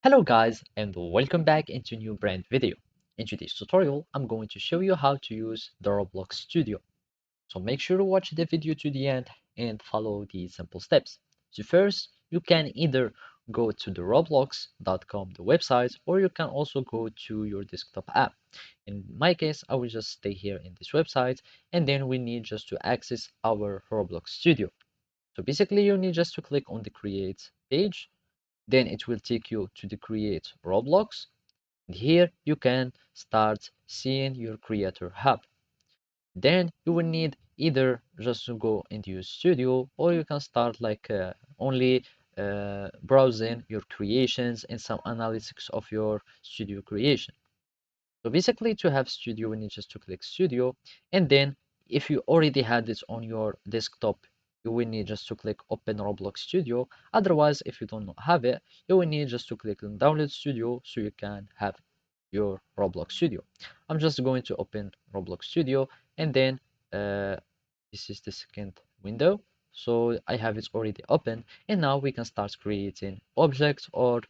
Hello guys and welcome back into a new brand video. In today's tutorial, I'm going to show you how to use the Roblox Studio. So make sure to watch the video to the end and follow these simple steps. So first, you can either go to the roblox.com, the website, or you can also go to your desktop app. In my case, I will just stay here in this website and then we need just to access our Roblox Studio. So basically you need just to click on the create page, then it will take you to the create Roblox. And here you can start seeing your creator hub. Then you will need either just to go into your studio, or you can start like only browsing your creations and some analytics of your studio creation. So basically to have studio, we need just to click studio, and then if you already had this on your desktop, you will need just to click open Roblox Studio. Otherwise, if you don't have it, you will need just to click on download studio so you can have your Roblox Studio. I'm just going to open Roblox Studio, and then uh, this is the second window. So I have it already open, and now we can start creating objects or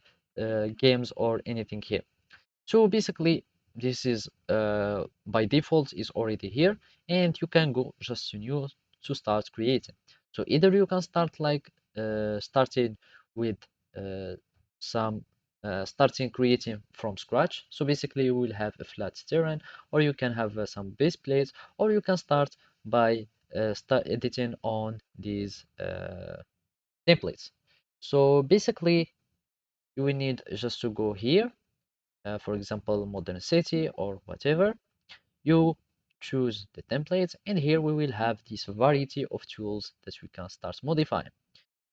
games or anything here. So basically, this is by default is already here, and you can go just to new to start creating. So either you can start like starting with uh, some starting creating from scratch. So basically, you will have a flat terrain, or you can have some base plates, or you can start by start editing on these templates. So basically, you will need just to go here, for example, modern city or whatever. You choose the templates, and here we will have this variety of tools that we can start modifying.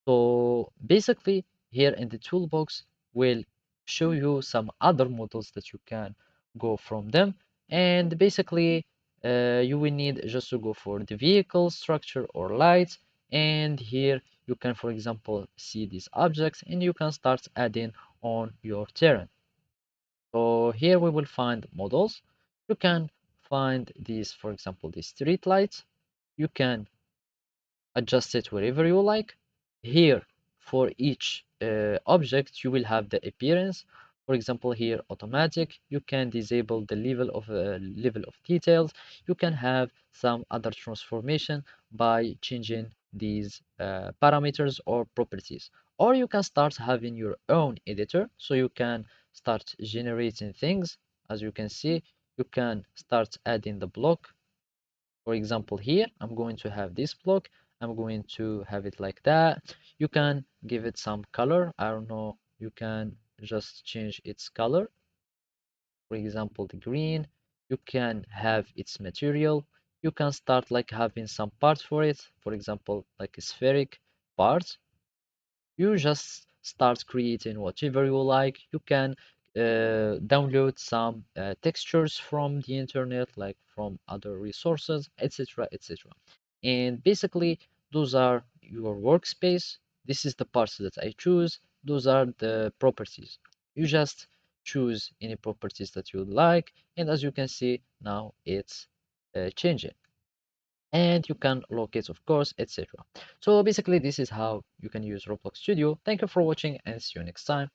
So basically, here in the toolbox, will show you some other models that you can go from them. And basically, you will need just to go for the vehicle structure or lights. And here you can, for example, see these objects, and you can start adding on your terrain. So here we will find models. You can find these, for example, the street lights. You can adjust it wherever you like. Here, for each object, you will have the appearance. For example, here automatic. You can disable the level of details. You can have some other transformation by changing these parameters or properties. Or you can start having your own editor, so you can start generating things. As you can see, you can start adding the block. For example, here, I'm going to have this block. I'm going to have it like that. You can give it some color. I don't know. You can just change its color. For example, the green. You can have its material. You can start like having some parts for it. For example, like a spheric parts. You just start creating whatever you like. You can download some textures from the internet, like from other resources, etc., etc. And basically, those are your workspace. This is the parts that I choose. Those are the properties. You just choose any properties that you like, and as you can see now, it's changing, and you can locate, of course, etc. So basically, this is how you can use Roblox Studio. Thank you for watching, and see you next time.